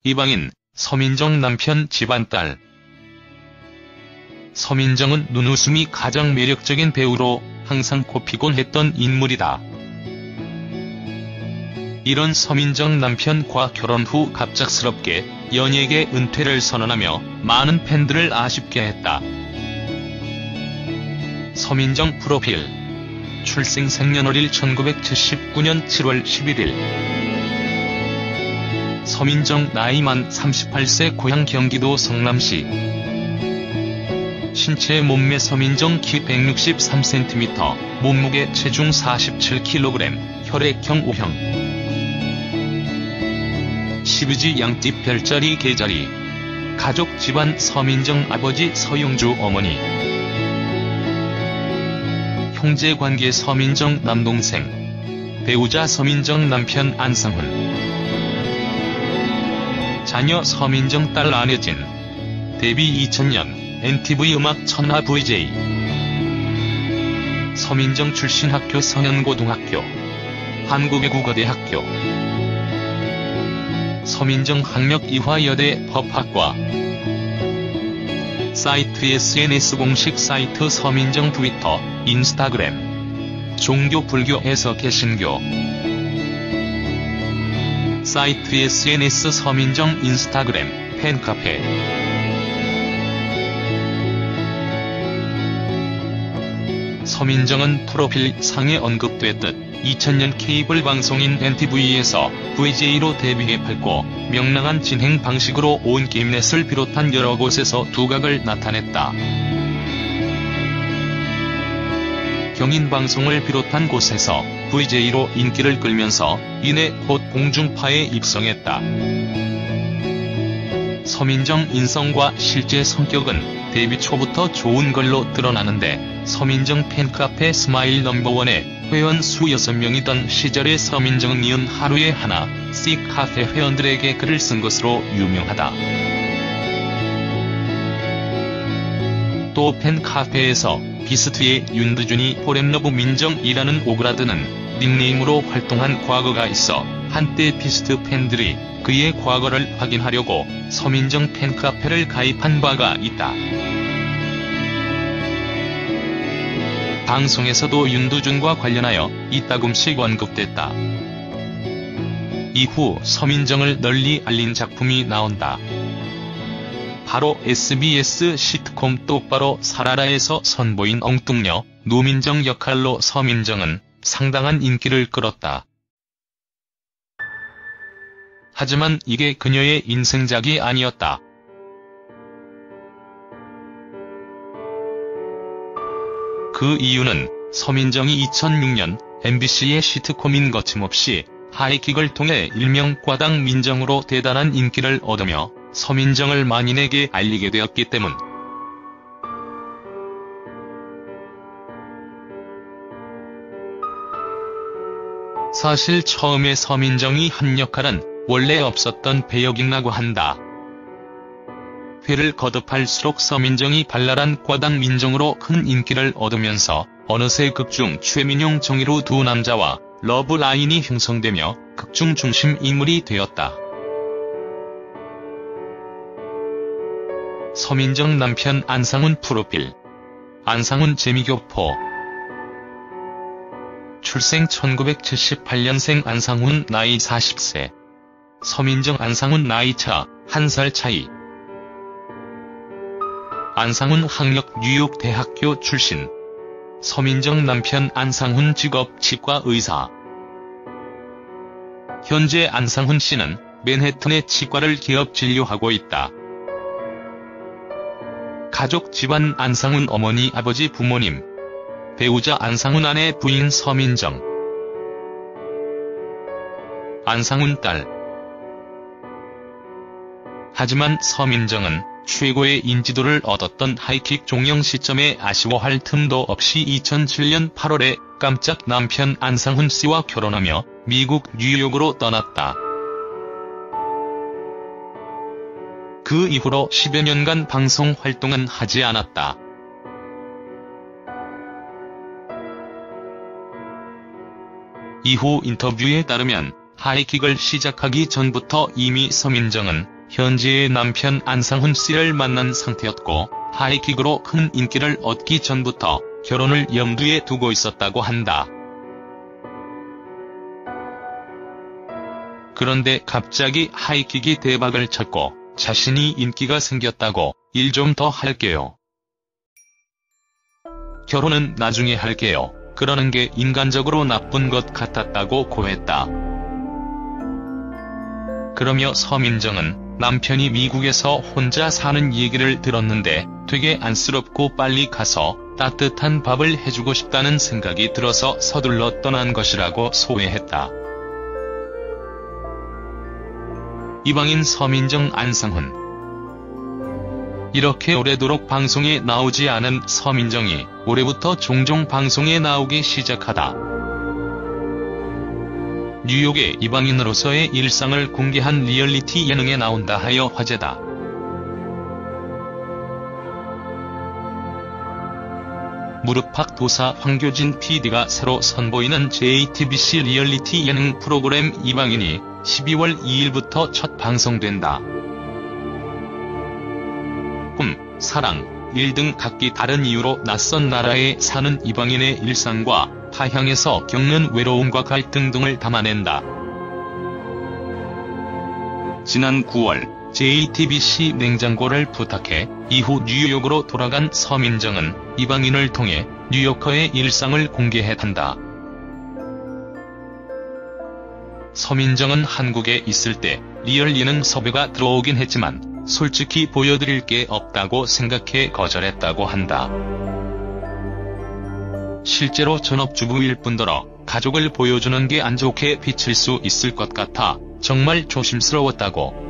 이방인, 서민정 남편 집안딸. 서민정은 눈웃음이 가장 매력적인 배우로 항상 꼽히곤 했던 인물이다. 이런 서민정 남편과 결혼 후 갑작스럽게 연예계 은퇴를 선언하며 많은 팬들을 아쉽게 했다. 서민정 프로필. 출생 생년월일 1979년 7월 11일. 서민정 나이 만 38세 고향 경기도 성남시. 신체 몸매 서민정 키 163cm, 몸무게 체중 47kg, 혈액형 O형. 시부지 양띠 별자리 계자리. 가족 집안 서민정 아버지 서용주 어머니. 형제관계 서민정 남동생. 배우자 서민정 남편 안상훈. 자녀 서민정 딸 안혜진. 데뷔 2000년 NTV 음악 천하 VJ. 서민정 출신 학교 성현고등학교. 한국외국어대학교. 서민정 학력 이화여대 법학과. 사이트 SNS 공식 사이트 서민정 트위터, 인스타그램. 종교 불교에서 개신교. 사이트 SNS 서민정 인스타그램, 팬카페. 서민정은 프로필 상에 언급됐듯 2000년 케이블 방송인 NTV에서 VJ로 데뷔했고 명랑한 진행 방식으로 온 김넷을 비롯한 여러 곳에서 두각을 나타냈다. 경인방송을 비롯한 곳에서 VJ로 인기를 끌면서 이내 곧 공중파에 입성했다. 서민정 인성과 실제 성격은 데뷔 초부터 좋은 걸로 드러나는데 서민정 팬카페 스마일 넘버원의 회원 수 6명이던 시절의 서민정은 이은 하루에 하나 C카페 회원들에게 글을 쓴 것으로 유명하다. 또 팬카페에서 비스트의 윤두준이 포렘러브 민정이라는 오그라드는 닉네임으로 활동한 과거가 있어 한때 비스트 팬들이 그의 과거를 확인하려고 서민정 팬카페를 가입한 바가 있다. 방송에서도 윤두준과 관련하여 이따금씩 언급됐다. 이후 서민정을 널리 알린 작품이 나온다. 바로 SBS 시트콤 똑바로 살아라에서 선보인 엉뚱녀 노민정 역할로 서민정은 상당한 인기를 끌었다. 하지만 이게 그녀의 인생작이 아니었다. 그 이유는 서민정이 2006년 MBC의 시트콤인 거침없이 하이킥을 통해 일명 과당 민정으로 대단한 인기를 얻으며 서민정을 만인에게 알리게 되었기 때문. 사실 처음에 서민정이 한 역할은 원래 없었던 배역이라고 한다. 회를 거듭할수록 서민정이 발랄한 과당 민정으로 큰 인기를 얻으면서 어느새 극중 최민용 정의로 두 남자와 러브라인이 형성되며 극중 중심 인물이 되었다. 서민정 남편 안상훈 프로필. 안상훈 재미교포. 출생 1978년생 안상훈 나이 40세. 서민정 안상훈 나이차 1살 차이. 안상훈 학력 뉴욕 대학교 출신. 서민정 남편 안상훈 직업 치과 의사. 현재 안상훈 씨는 맨해튼의 치과를 개업 진료하고 있다. 가족 집안 안상훈 어머니 아버지 부모님. 배우자 안상훈 아내 부인 서민정. 안상훈 딸. 하지만 서민정은 최고의 인지도를 얻었던 하이킥 종영 시점에 아쉬워할 틈도 없이 2007년 8월에 깜짝 남편 안상훈 씨와 결혼하며 미국 뉴욕으로 떠났다. 그 이후로 10여 년간 방송 활동은 하지 않았다. 이후 인터뷰에 따르면 하이킥을 시작하기 전부터 이미 서민정은 현재의 남편 안상훈 씨를 만난 상태였고 하이킥으로 큰 인기를 얻기 전부터 결혼을 염두에 두고 있었다고 한다. 그런데 갑자기 하이킥이 대박을 쳤고 자신이 인기가 생겼다고 일 좀 더 할게요. 결혼은 나중에 할게요. 그러는 게 인간적으로 나쁜 것 같았다고 고했다. 그러며 서민정은 남편이 미국에서 혼자 사는 얘기를 들었는데 되게 안쓰럽고 빨리 가서 따뜻한 밥을 해주고 싶다는 생각이 들어서 서둘러 떠난 것이라고 소회했다. 이방인 서민정 안상훈. 이렇게 오래도록 방송에 나오지 않은 서민정이 올해부터 종종 방송에 나오기 시작하다. 뉴욕의 이방인으로서의 일상을 공개한 리얼리티 예능에 나온다 하여 화제다. 무릎팍 도사 황교진 PD가 새로 선보이는 JTBC 리얼리티 예능 프로그램 이방인이 12월 2일부터 첫 방송된다. 꿈, 사랑, 일 등 각기 다른 이유로 낯선 나라에 사는 이방인의 일상과 타향에서 겪는 외로움과 갈등 등을 담아낸다. 지난 9월 JTBC 냉장고를 부탁해 이후 뉴욕으로 돌아간 서민정은 이방인을 통해 뉴요커의 일상을 공개했단다. 서민정은 한국에 있을 때 리얼 예능 섭외가 들어오긴 했지만 솔직히 보여드릴 게 없다고 생각해 거절했다고 한다. 실제로 전업주부일 뿐더러 가족을 보여주는 게 안 좋게 비칠 수 있을 것 같아 정말 조심스러웠다고.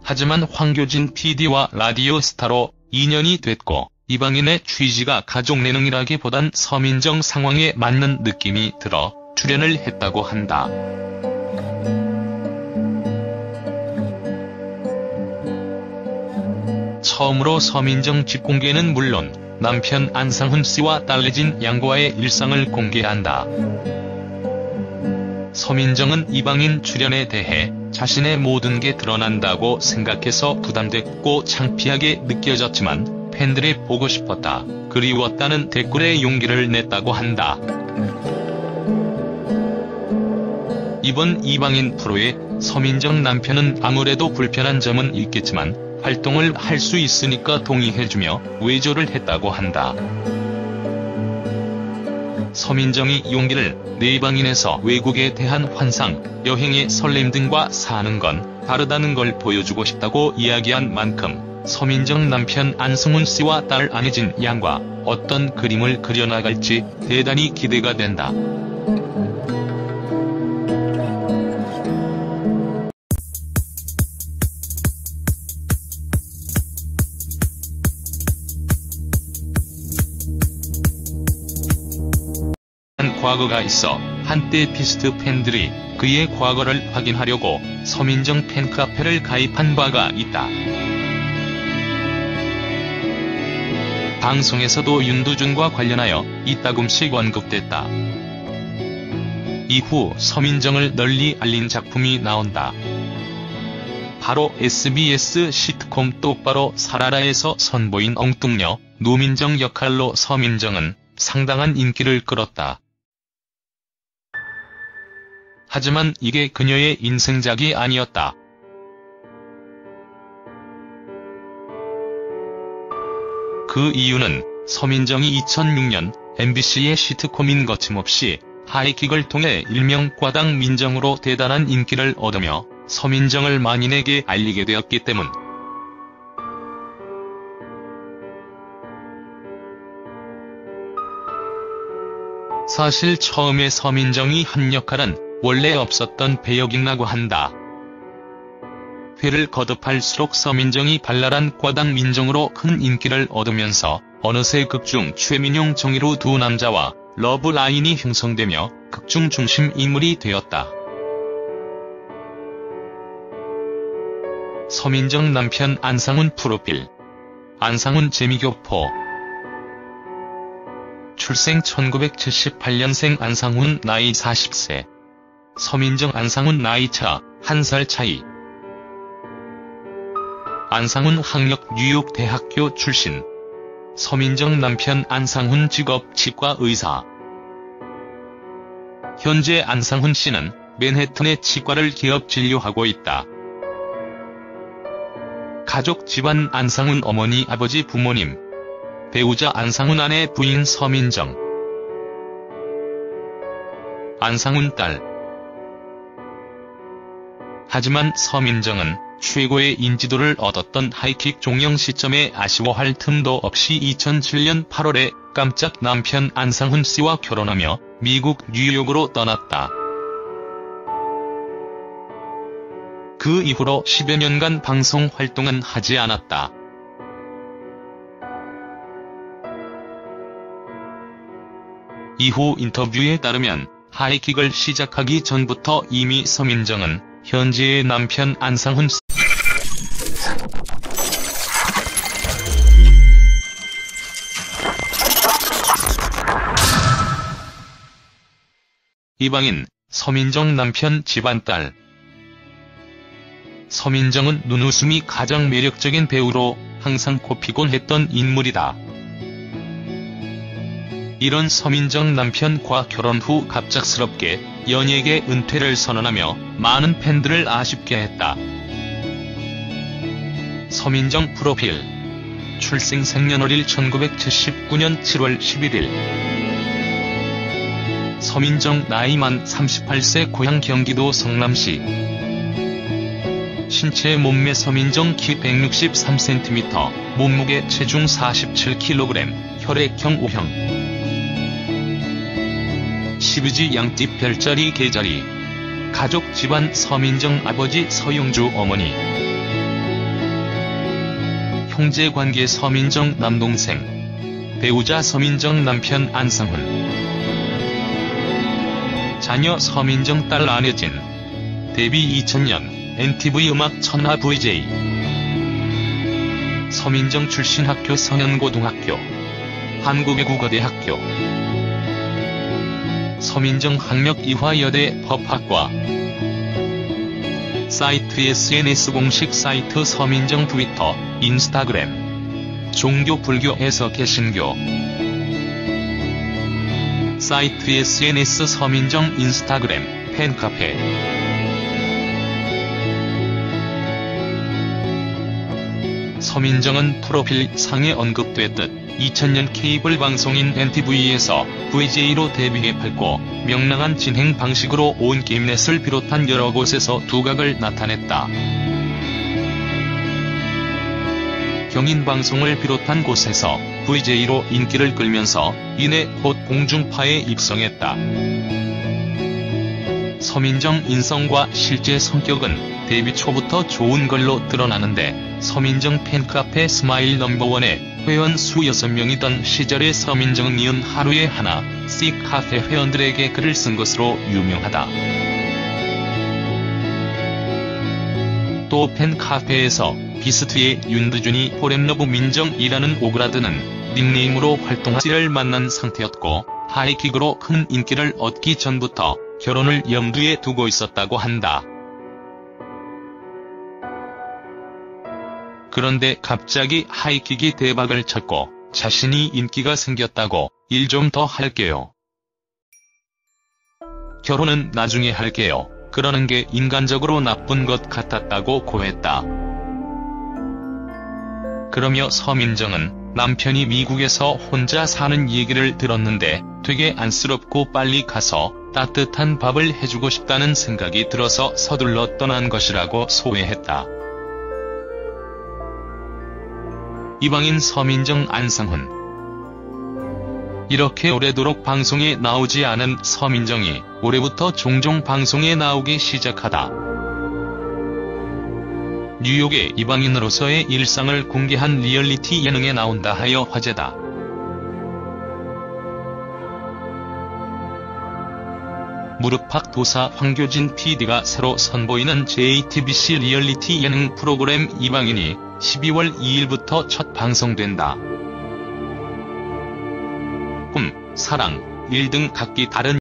하지만 황교진 PD와 라디오 스타로 2년이 됐고 이방인의 취지가 가족 예능이라기보단 서민정 상황에 맞는 느낌이 들어 출연을 했다고 한다. 처음으로 서민정 집 공개는 물론 남편 안상훈 씨와 딸내진 양과의 일상을 공개한다. 서민정은 이방인 출연에 대해 자신의 모든 게 드러난다고 생각해서 부담됐고 창피하게 느껴졌지만 팬들이 보고 싶었다, 그리웠다는 댓글에 용기를 냈다고 한다. 이번 이방인 프로에 서민정 남편은 아무래도 불편한 점은 있겠지만 활동을 할 수 있으니까 동의해주며 외조를 했다고 한다. 서민정이 용기를 내 이방인에서 외국에 대한 환상, 여행의 설렘 등과 사는 건 다르다는 걸 보여주고 싶다고 이야기한 만큼 서민정 남편 안승훈 씨와 딸 안혜진 양과 어떤 그림을 그려나갈지 대단히 기대가 된다. 과거가 있어 한때 비스트 팬들이 그의 과거를 확인하려고 서민정 팬카페를 가입한 바가 있다. 방송에서도 윤두준과 관련하여 이따금씩 언급됐다. 이후 서민정을 널리 알린 작품이 나온다. 바로 SBS 시트콤 똑바로 살아라에서 선보인 엉뚱녀 노민정 역할로 서민정은 상당한 인기를 끌었다. 하지만 이게 그녀의 인생작이 아니었다. 그 이유는 서민정이 2006년 MBC의 시트콤인 거침없이 하이킥을 통해 일명 과당 민정으로 대단한 인기를 얻으며 서민정을 만인에게 알리게 되었기 때문. 사실 처음에 서민정이 한 역할은 원래 없었던 배역이라고 한다. 회를 거듭할수록 서민정이 발랄한 과당 민정으로 큰 인기를 얻으면서 어느새 극중 최민용 정의로 두 남자와 러브라인이 형성되며 극중 중심 인물이 되었다. 서민정 남편 안상훈 프로필. 안상훈 재미교포. 출생 1978년생 안상훈 나이 40세. 서민정 안상훈 나이 차 1살 차이. 안상훈 학력 뉴욕대학교 출신. 서민정 남편 안상훈 직업 치과 의사. 현재 안상훈 씨는 맨해튼의 치과를 개업 진료하고 있다. 가족 집안 안상훈 어머니 아버지 부모님. 배우자 안상훈 아내 부인 서민정. 안상훈 딸. 하지만 서민정은 최고의 인지도를 얻었던 하이킥 종영 시점에 아쉬워할 틈도 없이 2007년 8월에 깜짝 남편 안상훈 씨와 결혼하며 미국 뉴욕으로 떠났다. 그 이후로 10여 년간 방송 활동은 하지 않았다. 이후 인터뷰에 따르면 하이킥을 시작하기 전부터 이미 서민정은 현재의 남편 안상훈 씨 이방인, 서민정 남편 집안딸. 서민정은 눈웃음이 가장 매력적인 배우로 항상 꼽히곤 했던 인물이다. 이런 서민정 남편과 결혼 후 갑작스럽게 연예계 은퇴를 선언하며 많은 팬들을 아쉽게 했다. 서민정 프로필. 출생 생년월일 1979년 7월 11일. 서민정 나이 만 38세 고향 경기도 성남시. 신체 몸매 서민정 키 163cm, 몸무게 체중 47kg, 혈액형 O형. 시부지 양띠 별자리 계자리. 가족 집안 서민정 아버지 서용주 어머니. 형제관계 서민정 남동생. 배우자 서민정 남편 안상훈. 자녀 서민정 딸 안혜진. 데뷔 2000년 NTV 음악 천하 VJ. 서민정 출신 학교 성현고등학교. 한국외국어대학교. 서민정 학력 이화여대 법학과. 사이트 SNS 공식 사이트 서민정 트위터, 인스타그램. 종교 불교에서 개신교. 사이트 SNS 서민정 인스타그램, 팬카페. 서민정은 프로필 상에 언급됐듯 2000년 케이블 방송인 NTV에서 VJ로 데뷔했고 명랑한 진행 방식으로 온 게임넷을 비롯한 여러 곳에서 두각을 나타냈다. 경인방송을 비롯한 곳에서 VJ로 인기를 끌면서 이내 곧 공중파에 입성했다. 서민정 인성과 실제 성격은 데뷔 초부터 좋은 걸로 드러나는데 서민정 팬카페 스마일 넘버원의 회원 수 6명이던 시절의 서민정은 이은 하루에 하나 C카페 회원들에게 글을 쓴 것으로 유명하다. 또 팬카페에서 비스트의 윤두준이 포렘러브 민정이라는 오그라드는 닉네임으로 활동하지를 만난 상태였고 하이킥으로 큰 인기를 얻기 전부터 결혼을 염두에 두고 있었다고 한다. 그런데 갑자기 하이킥이 대박을 쳤고 자신이 인기가 생겼다고 일 좀 더 할게요. 결혼은 나중에 할게요. 그러는 게 인간적으로 나쁜 것 같았다고 고했다. 그러며 서민정은 남편이 미국에서 혼자 사는 얘기를 들었는데 되게 안쓰럽고 빨리 가서 따뜻한 밥을 해주고 싶다는 생각이 들어서 서둘러 떠난 것이라고 소회했다. 이방인 서민정 안상훈. 이렇게 오래도록 방송에 나오지 않은 서민정이 올해부터 종종 방송에 나오기 시작하다. 뉴욕의 이방인으로서의 일상을 공개한 리얼리티 예능에 나온다 하여 화제다. 무릎팍 도사 황교진 PD가 새로 선보이는 JTBC 리얼리티 예능 프로그램 이방인이 12월 2일부터 첫 방송된다. 꿈, 사랑, 일 등 각기 다른